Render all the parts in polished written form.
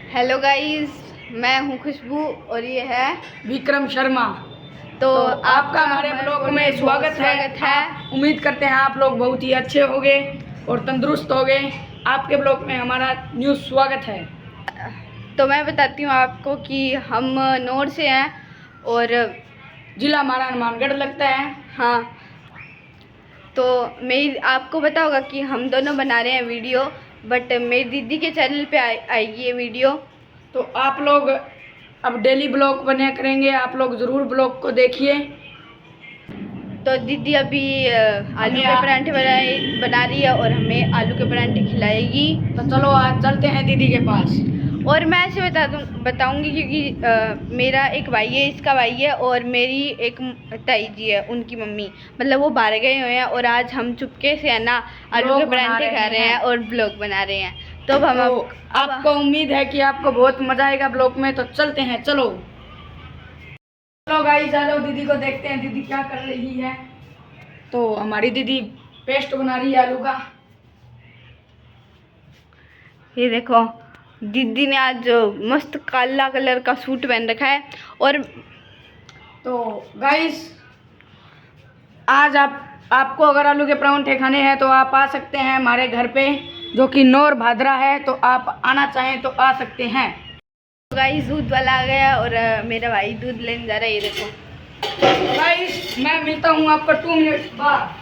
Hello guys, मैं हूँ खुशबू और ये है विक्रम शर्मा। तो आपका हमारे ब्लॉग में स्वागत है। उम्मीद करते हैं आप लोग बहुत ही अच्छे होंगे और तंदुरुस्त होंगे। आपके ब्लॉग में हमारा न्यू स्वागत है। तो मैं बताती हूँ आपको कि हम नौर से हैं और जिला हमारा हनुमानगढ़ लगता है। हाँ, तो मेरी आपको पता होगा कि हम दोनों बना रहे हैं वीडियो, बट मेरी दीदी के चैनल पे आएगी ये वीडियो। तो आप लोग अब डेली ब्लॉग बने करेंगे, आप लोग ज़रूर ब्लॉग को देखिए। तो दीदी अभी आलू के परांठे बना रही है और हमें आलू के परांठे खिलाएगी। तो चलो आज चलते हैं दीदी के पास। और मैं ऐसे बताऊंगी क्योंकि मेरा एक भाई है, इसका भाई है, और मेरी एक ताई जी है, उनकी मम्मी, मतलब वो बाहर गए हुए हैं और आज हम चुपके से है ना आलू के परांठे खा रहे हैं और ब्लॉग बना रहे हैं। तो अब हम आपको उम्मीद है कि आपको बहुत मजा आएगा ब्लॉग में। तो चलते हैं, चलो गाइस, चलो दीदी को देखते हैं दीदी क्या कर रही है। तो हमारी दीदी पेस्ट बना रही है आलू का। ये देखो, दीदी ने आज मस्त काला कलर का सूट पहन रखा है। और तो गाइस, आज आपको अगर आलू के परांठे खाने हैं तो आप आ सकते हैं हमारे घर पे, जो कि नौर भादरा है। तो आप आना चाहें तो आ सकते हैं। गाइस, दूध वाला आ गया और मेरा भाई दूध लेने जा रहा है। ये देखो गाइस, मैं मिलता हूँ आपको 2 मिनट बाद।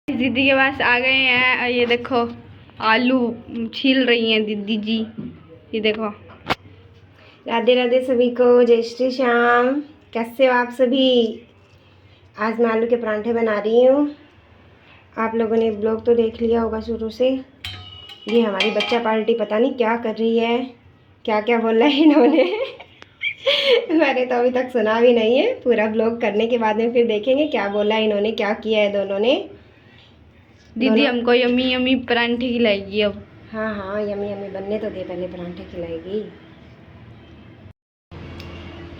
दीदी के पास आ गए हैं। ये देखो आलू छील रही हैं दीदी जी। ये देखो। राधे राधे सभी को, जय श्री श्याम। कैसे हो आप सभी? आज मैं आलू के परांठे बना रही हूँ। आप लोगों ने ब्लॉग तो देख लिया होगा शुरू से। ये हमारी बच्चा पार्टी पता नहीं क्या कर रही है, क्या क्या बोला है इन्होंने मैंने तो अभी तक सुना भी नहीं है। पूरा ब्लॉग करने के बाद में फिर देखेंगे क्या बोला है इन्होंने, क्या किया है दोनों ने। दीदी हमको यम्मी यम्मी परांठे खिलाएगी अब। हाँ हाँ, यम्मी यम्मी बनने तो दे, पहले परांठे खिलाएगी।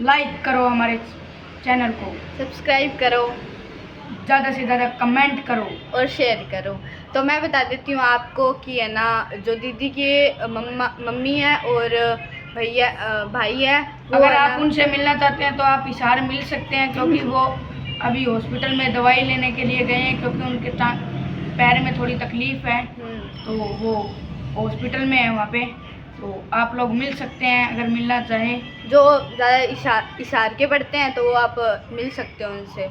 लाइक करो हमारे चैनल को, सब्सक्राइब करो, ज़्यादा से ज़्यादा कमेंट करो और शेयर करो। तो मैं बता देती हूँ आपको कि है ना, जो दीदी के मम्मी है और भाई है, अगर आप उनसे मिलना चाहते हैं तो आप हिसार मिल सकते हैं, क्योंकि वो अभी हॉस्पिटल में दवाई लेने के लिए गए हैं, क्योंकि उनके पैर में थोड़ी तकलीफ है। तो वो हॉस्पिटल में है वहाँ पे। तो आप लोग मिल सकते हैं अगर मिलना चाहें। जो ज़्यादा इशार के पढ़ते हैं तो वो आप मिल सकते हो उनसे।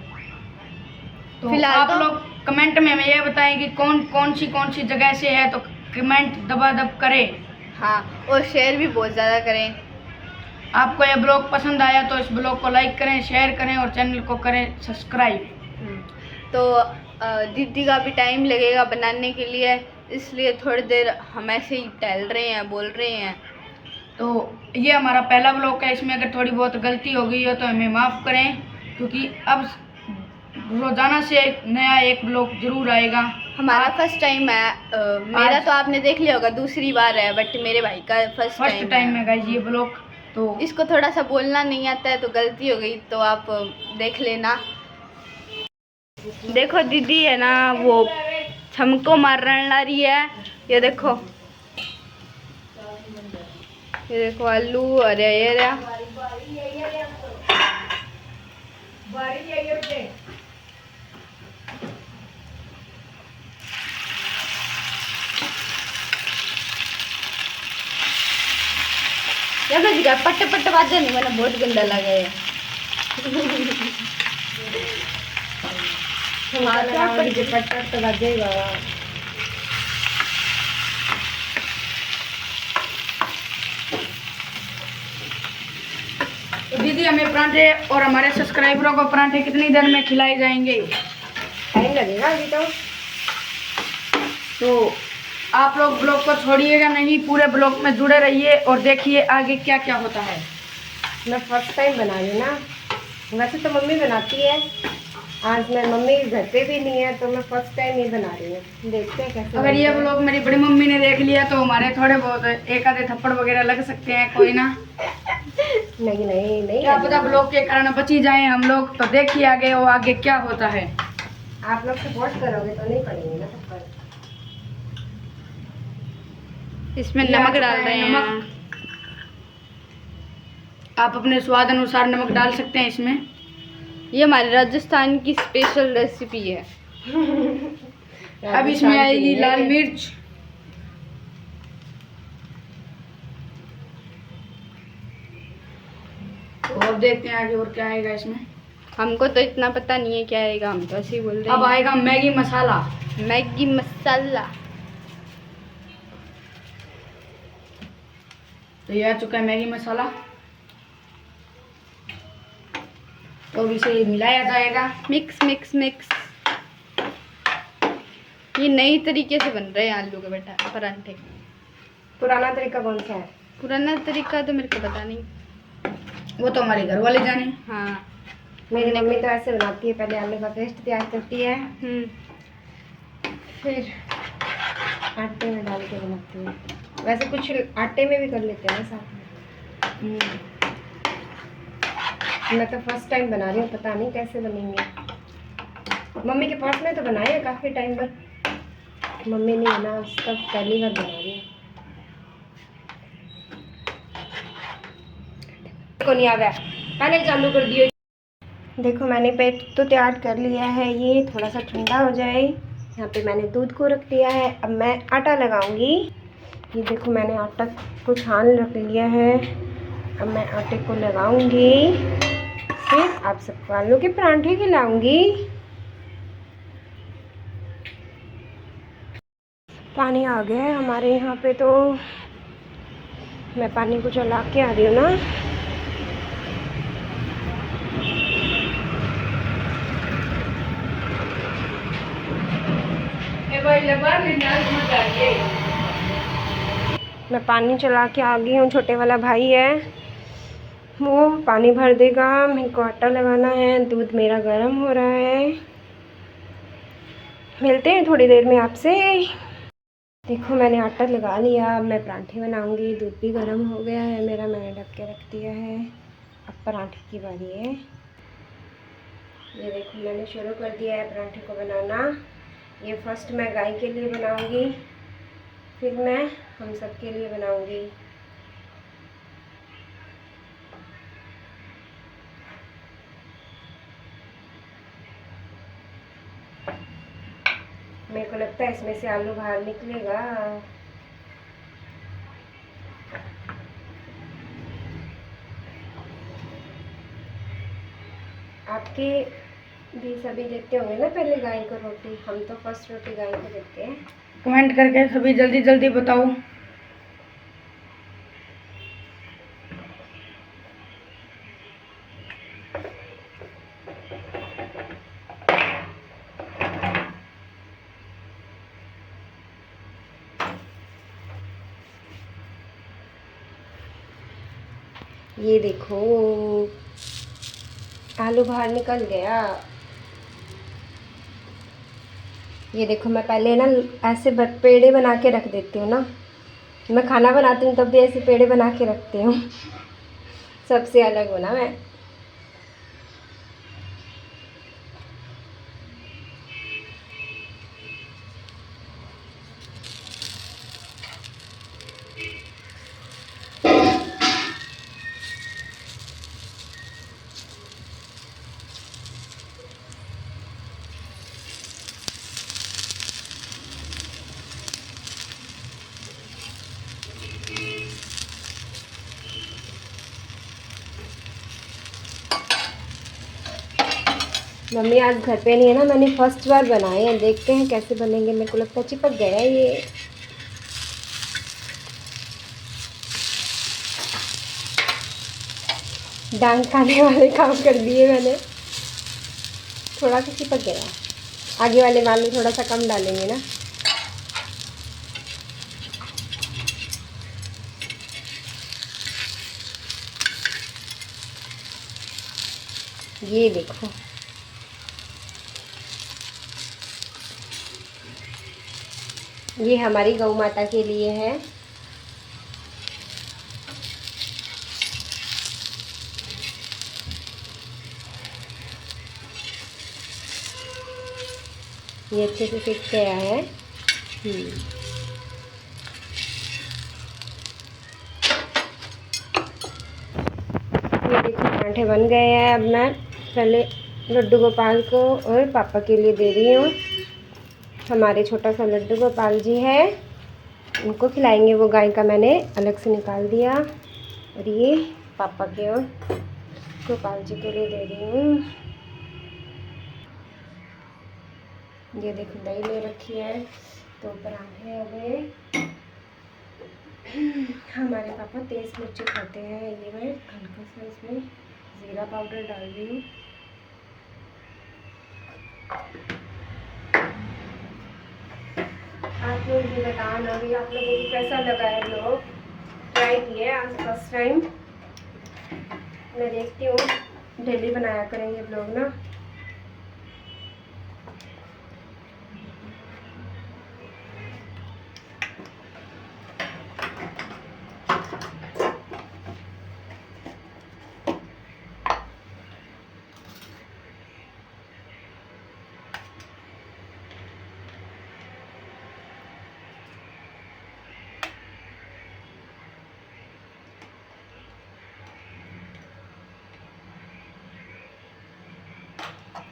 तो फिलहाल आप लोग कमेंट में हमें ये बताएं कि कौन सी जगह से है। तो कमेंट दबादब करें। हाँ, और शेयर भी बहुत ज़्यादा करें। आपको यह ब्लॉग पसंद आया तो इस ब्लॉग को लाइक करें, शेयर करें और चैनल को करें सब्सक्राइब। तो दीदी का भी टाइम लगेगा बनाने के लिए, इसलिए थोड़ी देर हम ऐसे ही टहल रहे हैं, बोल रहे हैं। तो ये हमारा पहला ब्लॉग है, इसमें अगर थोड़ी बहुत गलती हो गई हो तो हमें माफ़ करें, क्योंकि अब रोज़ाना से नया एक ब्लॉग जरूर आएगा। हमारा फर्स्ट टाइम है। मेरा तो आपने देख लिया होगा, दूसरी बार है, बट मेरे भाई का फर्स्ट टाइम है गाइस ये ब्लॉग। तो इसको थोड़ा सा बोलना नहीं आता है तो गलती हो गई, तो आप देख लेना। देखो दीदी है ना, वो छमको मारने रही है। ये देखो, ये देखो आलू। अरे ये पट पट बाजे नहीं, मैंने बहुत गंदा लगा है। पट तो बजेगा। तो दीदी हमें परांठे और हमारे सब्सक्राइबरों को परांठे कितनी देर में खिलाए जाएंगे? टाइम लगेगा अभी तो आप लोग ब्लॉग को छोड़िएगा नहीं, पूरे ब्लॉग में जुड़े रहिए और देखिए आगे क्या क्या होता है। मैं फर्स्ट टाइम बना रही हूँ ना, वैसे तो मम्मी बनाती है आज मैं मम्मी घर पे भी नहीं है तो मैं फर्स्ट टाइम ही बना रही हूँ, देखते हैं कैसे अगर ये बनता है। ब्लॉग मेरी बड़ी मम्मी ने देख लिया तो हमारे थोड़े बहुत एक आधे थप्पड़ वगैरह लग सकते हैं, कोई ना। नहीं नहीं नहीं, क्या पता ब्लॉग के कारण बची जाए हम लोग, तो देखिए आगे वो आगे क्या होता है। आप लोग सपोर्ट करोगे तो नहीं पड़ेंगे ना थप्पड़। इसमें ये आ नमक चुका डाल है रहे हैं। नमक। आप अपने स्वाद अनुसार नमक डाल सकते हैं इसमें। ये हमारे राजस्थान की स्पेशल रेसिपी है। अब इसमें आएगी लाल मिर्च, और देखते हैं आगे और क्या आएगा इसमें। हमको तो इतना पता नहीं है क्या आएगा, हम तो ऐसे ही बोल रहे अब आएगा मैगी मसाला। हैं। मैगी मसाला। तो ये आ चुका है मैगी मसाला, तो अब इसे मिलाया जाएगा। Mix mix mix. ये नई तरीके से बन रहे हैं आलू के परांठे। पुराना तरीका कौन सा है? पुराना तरीका तो मेरे को पता नहीं। वो तो हमारे घर वाले जाने। हाँ। मेरी मम्मी तो ऐसे बनाती है, पहले आलू का पेस्ट तैयार करती है, फिर आटे में डाल के बनाती है। वैसे कुछ आटे में भी कर लेते हैं साथ में। मैं तो फर्स्ट टाइम बना रही हूँ, पता नहीं कैसे बनेंगे। मम्मी के पास में तो बनाए हैं काफ़ी टाइम पर, मम्मी नहीं है ना, उसका पहली बार बना रही है। को नहीं आ गया, पहले चालू कर दियो। देखो मैंने पेस्ट तो तैयार कर लिया है, ये थोड़ा सा ठंडा हो जाए। यहाँ पे मैंने दूध को रख दिया है, अब मैं आटा लगाऊंगी। ये देखो मैंने आटा को छान रख लिया है, अब मैं आटे को लगाऊंगी, फिर आप सबको आलू के परांठे खिलाऊंगी। पानी आ गया है हमारे यहाँ पे, तो मैं पानी को चला के आ रही हूँ ना। मैं पानी चला के आ गई हूँ, छोटे वाला भाई है वो पानी भर देगा, मेरे को आटा लगाना है, दूध मेरा गर्म हो रहा है। मिलते हैं थोड़ी देर में आपसे। देखो मैंने आटा लगा लिया, अब मैं परांठे बनाऊंगी। दूध भी गर्म हो गया है मेरा, मैंने ढक के रख दिया है। अब परांठे की बारी है। ये देखो मैंने शुरू कर दिया है परांठे को बनाना। ये फर्स्ट मैं गाय के लिए बनाऊंगी, फिर मैं हम सब के लिए बनाऊंगी। मेरे को लगता है इसमें से आलू बाहर निकलेगा। आपके भी सभी देखते होंगे ना पहले गाय को रोटी, हम तो फर्स्ट रोटी गाय को देते हैं। कमेंट करके सभी जल्दी जल्दी बताओ। ये देखो आलू बाहर निकल गया। ये देखो मैं पहले ना ऐसे पेड़े बना के रख देती हूँ ना, मैं खाना बनाती हूँ तब भी ऐसे पेड़े बना के रखती हूँ। सबसे अलग हो ना मैं। मम्मी आज घर पे नहीं है ना, मैंने फर्स्ट बार बनाए हैं, देखते हैं कैसे बनेंगे। मेरे को लगता है चिपक गया है ये। डांट खाने वाले काम कर दिए मैंने। थोड़ा सा चिपक गया, आगे वाले वाले थोड़ा सा कम डालेंगे ना। ये देखो ये हमारी गौ माता के लिए है। ये अच्छे से सीख गया है। ये देखो पराठे बन गए हैं। अब मैं पहले लड्डू गोपाल को और पापा के लिए दे रही हूँ। हमारे छोटा सा लड्डू गोपाल जी है, उनको खिलाएंगे। वो गाय का मैंने अलग से निकाल दिया। और ये पापा के और गोपाल जी के लिए दे रही हूँ। ये देखो दही ले रखी है, तो पराठे हो गए। हमारे पापा तेज़ मिर्ची खाते हैं। ये मैं हल्का सा इसमें ज़ीरा पाउडर डाल रही हूँ। आप लोग भी बताना अभी आप लोगों को कैसा लगा है ब्लॉग। ट्राई किए आज फर्स्ट टाइम। मैं देखती हूँ डेली बनाया करेंगे ब्लॉग ना।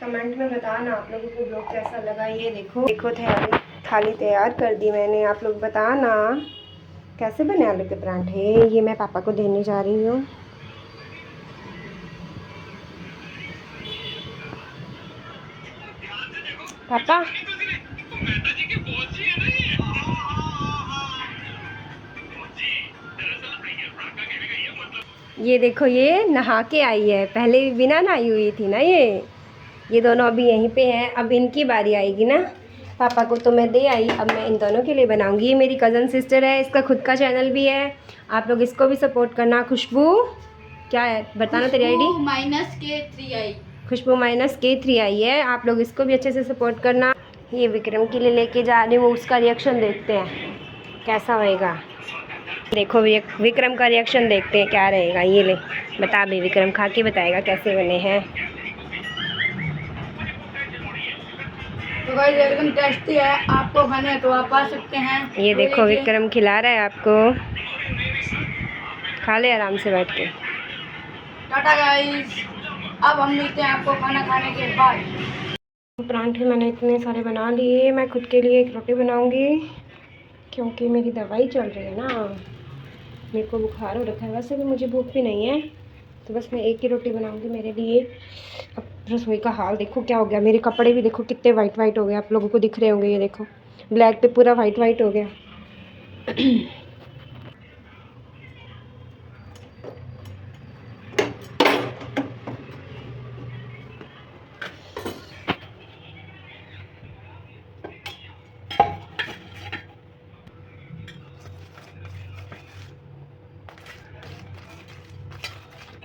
कमेंट में बताना आप लोगों को ब्लॉग कैसा लगा। ये देखो थाली तैयार कर दी मैंने। आप लोग बताना कैसे बने आलू के पराठे। ये मैं पापा को देने जा रही हूँ। पापा ये देखो, ये नहा के आई है। पहले बिना नहाई हुई थी ना ये दोनों अभी यहीं पे हैं। अब इनकी बारी आएगी ना। पापा को तो मैं दे आई, अब मैं इन दोनों के लिए बनाऊंगी। ये मेरी कज़न सिस्टर है, इसका खुद का चैनल भी है। आप लोग इसको भी सपोर्ट करना। खुशबू क्या है बताना तेरी आईडी? -K3i। खुशबू -K3i है। आप लोग इसको भी अच्छे से सपोर्ट करना। ये विक्रम के लिए लेके जा रही हूँ, उसका रिएक्शन देखते हैं कैसा होएगा। देखो विक्रम का रिएक्शन देखते हैं क्या रहेगा। ये ले बता भी, विक्रम खा के बताएगा कैसे बने हैं। तो गाइस एकदम टेस्टी है। आपको खाने हैं तो आप आ सकते हैं। ये देखो विक्रम खिला रहा है आपको। खा ले आराम से बैठ के। टाटा गाइस, अब हम मिलते हैं आपको खाना खाने के बाद। परांठे मैंने इतने सारे बना लिए। मैं खुद के लिए एक रोटी बनाऊंगी क्योंकि मेरी दवाई चल रही है ना। मेरे को बुखार हो रखा है। वैसे भी मुझे भूख भी नहीं है, तो बस मैं एक ही रोटी बनाऊंगी मेरे लिए। अब रसोई का हाल देखो क्या हो गया। मेरे कपड़े भी देखो कितने वाइट वाइट हो गए। आप लोगों को दिख रहे होंगे। ये देखो ब्लैक पे पूरा वाइट वाइट हो गया।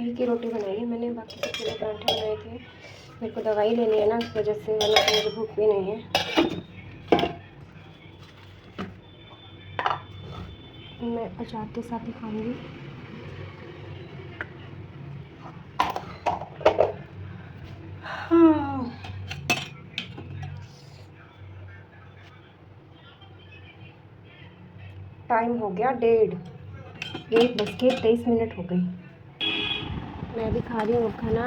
एक ही रोटी बनाई है मैंने, बाकी सब पूरे पराठे बनाए थे। मेरे को दवाई लेनी है ना, इस वजह से, वरना तो मुझे भूख भी नहीं है। मैं अचार के साथ ही खाऊंगी। हाँ। टाइम हो गया 1:23 हो गई। मैं भी खा रही हूँ खाना।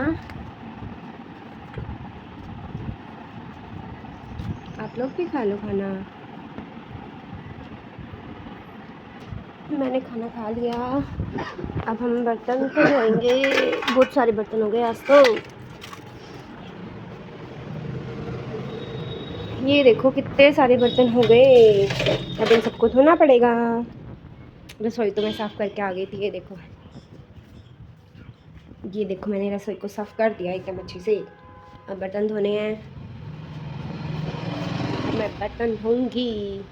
आप लोग भी खा लो खाना। मैंने खाना खा लिया। अब हम बर्तन को धोएंगे। बहुत सारे बर्तन हो गए आज तो। ये देखो कितने सारे बर्तन हो गए। अब इन सबको धोना पड़ेगा। रसोई तो मैं साफ़ करके आ गई थी। ये देखो मैंने रसोई को साफ़ कर दिया एकदम अच्छे से। अब बर्तन धोने हैं। मैं बर्तन धोऊंगी।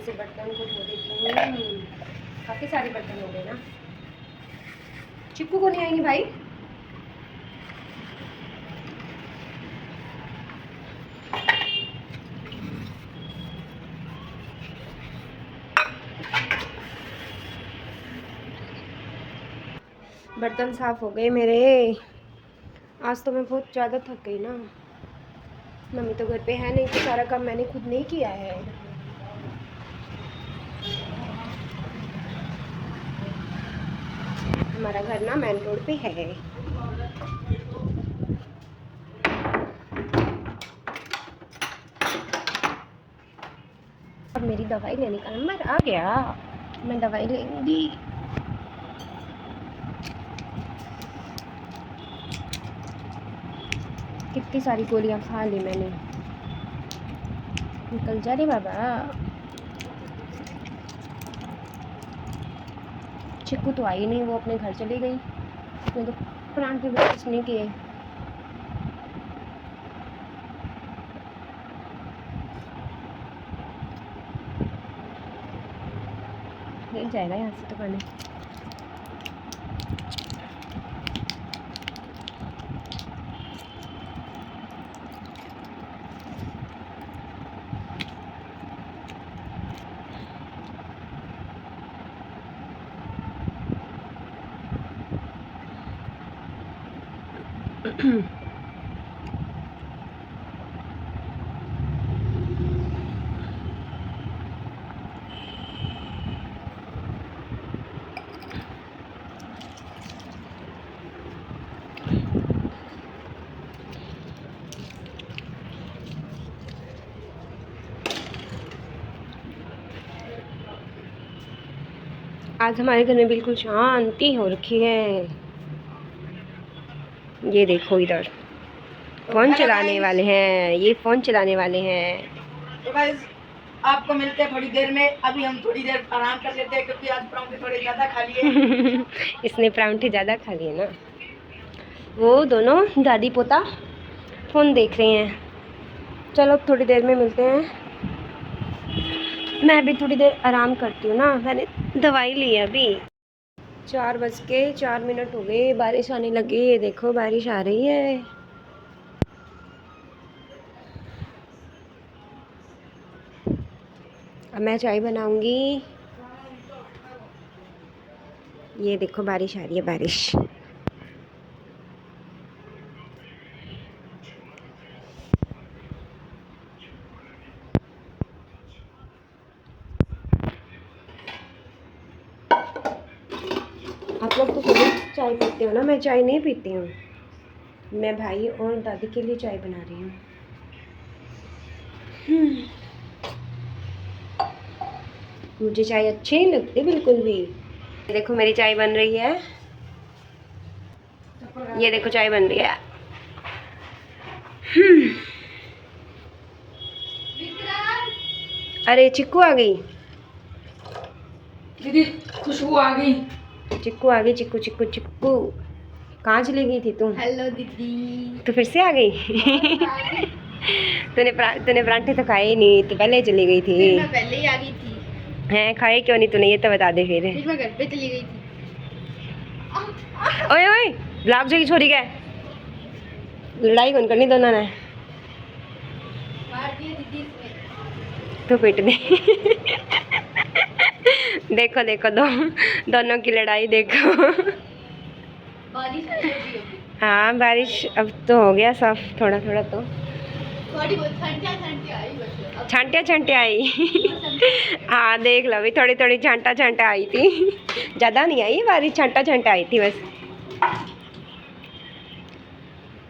से बर्तन को धो देती हूँ। काफ़ी सारे बर्तन हो गए ना। चिक्कू को नहीं आएंगी भाई। बर्तन साफ हो गए मेरे। आज तो मैं बहुत ज़्यादा थक गई ना। मम्मी तो घर पे है नहीं, तो सारा काम मैंने खुद नहीं किया है। हमारा घर ना मेन रोड पे है। अब मेरी दवाई लेने का नंबर आ गया, मैं दवाई लेंगी। कितनी सारी गोलियां खा ली मैंने। निकल जा रे बाबा। चिक्कू तो आई नहीं, वो अपने घर चली गई। उसने तो प्राण के बर्दाश्त नहीं किए। मिल जाएगा यहाँ से तो खाने। आज हमारे घर में बिल्कुल शांति हो रखी है। ये देखो इधर फोन चलाने वाले हैं, ये फोन चलाने वाले हैं। तो गाइस आपको मिलते हैं थोड़ी देर में। अभी हम थोड़ी देर आराम कर लेते हैं क्योंकि आज परांठे थोड़े ज़्यादा खा लिए। इसने परांठे ज़्यादा खा लिए ना। वो दोनों दादी पोता फ़ोन देख रहे हैं। चलो थोड़ी देर में मिलते हैं। मैं भी थोड़ी देर आराम करती हूँ ना, मैंने दवाई ली है अभी। 4:04 हो गए, बारिश आने लगी। ये देखो बारिश आ रही है। अब मैं चाय बनाऊंगी। ये देखो बारिश आ रही है, बारिश। आप लोग तो सभी चाय पीते हो ना, मैं चाय नहीं पीती हूँ। मैं भाई और दादी के लिए चाय बना रही हूँ। मुझे चाय अच्छी नहीं लगती बिल्कुल भी। ये देखो मेरी चाय बन रही है। ये देखो चाय बन रही है। अरे चिक्कू आ गई। दीदी खुशबू आ गई। चिक्कू आ गई। चिक्कू चिक्कू चिक्कू कहाँ चली गई थी तुम? हेलो दीदी। तो फिर से आ गई। तूने परांठे तो खाए ही नहीं, तो पहले चली गई थी। मैं पहले ही आ गई थी। हैं खाए क्यों नहीं तूने, ये तो बता दे फिर। मैं घर पे चली गई थी। ओए ओए ब्लॉक जो की छोरी का लड़ाई कौन करनी दोनों ने? मार दिया दीदी इसने। तो पीट दे। देखो देखो दोनों की लड़ाई देखो। बारिश आई होगी अभी। हाँ बारिश अब तो हो गया साफ थोड़ा थोड़ा तो। थोड़ी बहुत छंटिया आई बस। अब छांटिया छांटिया आई। हाँ देख लो अभी थोड़ी थोड़ी छांटा छांटा आई थी। ज़्यादा नहीं आई बारिश, छांटा छांटा आई थी बस।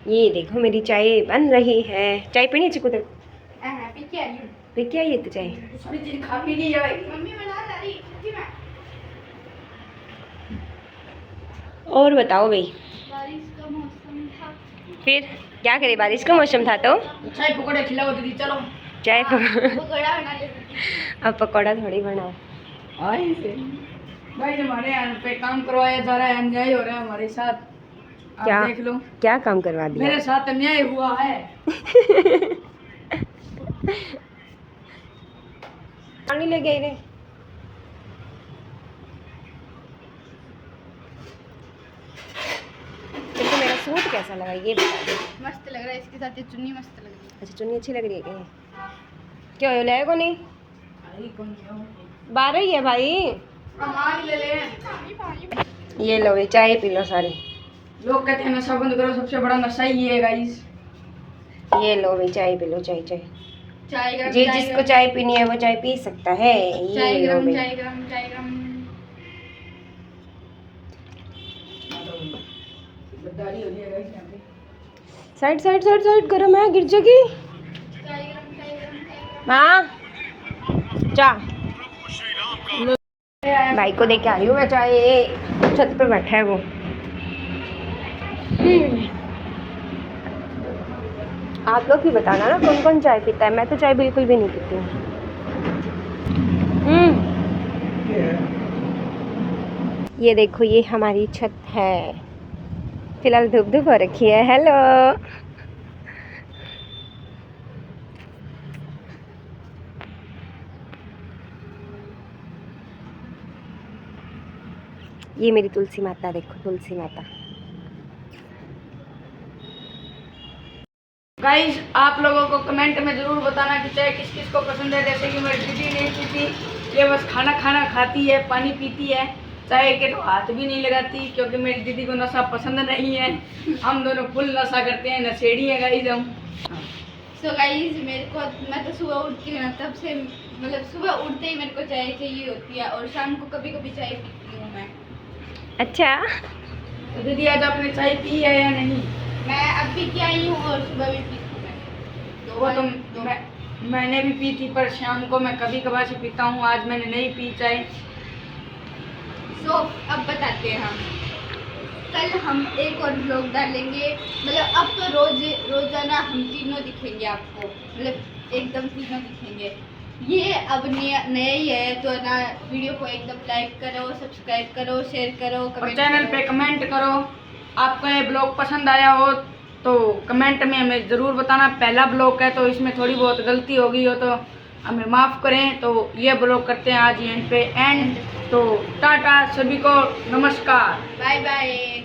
ये देखो मेरी चाय बन रही है। चाय पीनी चिकू तो पी के आई हूँ। पी क्या ये तो चाय। सारी चीज खा पी ली है भाई। मम्मी बना रही थी मैं। और बताओ भाई, बारिश का मौसम था। फिर क्या करे, बारिश का मौसम था तो चाय पकौड़े खिलाओ दीदी चलो। चाय पकौड़ा बना लेती थी। अब पकौड़ा थोड़ी बनाओ। आई से भाई हमारे यहाँ पे काम करवाया जा रहा है, अन्याय हो रहा है हमारे साथ। आप क्या देख लो क्या काम करवा दिया? मेरे साथ अन्याय हुआ है। पानी ले गई रे। तुमको मेरा सूट कैसा लगा ये बता दो। मस्त लग रहा है, इसके साथ ये चुन्नी मस्त लग रही है। अच्छा चुन्नी अच्छी लग रही है क्या हो लाएगा नहीं? अरे कौन 12 ही है भाई। हमारी ले ले। ये लो ये चाय पी लो सारे। लोग कहते हैं नशा बंद करो, सबसे बड़ा नशा ही है गाइस। ये लो भाई चाय पी लो, चाय चाय। चाय गरम, जी चाय जिसको गरम, चाय पीनी है वो चाय पी सकता है। चाय ये लो गरम, भाई। चाय गरम, चाय गरम। गद्दारी हो रही है गाइस यहाँ पे। साइड साइड साइड साइड गरम है, गिर जाएगी। चाय गरम, चाय गरम, चाय गरम। माँ जा, भाई को देके आ रही हूँ मैं चाय। छत पे बैठा है वो। आप लोग भी बताना ना कौन कौन चाय पीता है। मैं तो चाय बिल्कुल भी नहीं पीती हूँ। ये देखो ये हमारी छत है। फिलहाल धूप धूप हो रखी है। हेलो ये मेरी तुलसी माता, देखो तुलसी माता। गाइस आप लोगों को कमेंट में ज़रूर बताना कि चाय किस किस को पसंद है। जैसे कि मेरी दीदी नहीं पीती, ये बस खाना खाना खाती है, पानी पीती है, चाय के तो हाथ भी नहीं लगाती क्योंकि मेरी दीदी को नशा पसंद नहीं है। हम दोनों फुल नशा करते हैं, नशेड़ी हैं गाइस हम। सो गाइज मेरे को, मैं तो सुबह उठती हूँ ना तब से, मतलब सुबह उठते ही मेरे को चाय चाहिए होती है और शाम को कभी कभी चाय पीती हूँ मैं। अच्छा तो दीदी आज आपने चाय पी है या नहीं? मैं अब भी क्या आई हूँ और सुबह भी पीती हूँ मैं। वो तो मैंने भी पी थी, पर शाम को मैं कभी कभार से पीता हूँ। आज मैंने नहीं पी चाय। सो अब बताते हैं हम, कल हम एक और व्लॉग डालेंगे। मतलब अब तो रोजाना हम तीनों दिखेंगे आपको, मतलब एकदम तीनों दिखेंगे। ये अब नया ही है तो ना, वीडियो को एकदम लाइक करो, सब्सक्राइब करो, शेयर करो, और कमेंट चैनल करो। पे कमेंट करो। आपको ये ब्लॉग पसंद आया हो तो कमेंट में हमें ज़रूर बताना। पहला ब्लॉग है तो इसमें थोड़ी बहुत गलती हो गई हो तो हमें माफ़ करें। तो ये ब्लॉग करते हैं आज यहीं पे एंड। तो टाटा सभी को, नमस्कार, बाय बाय।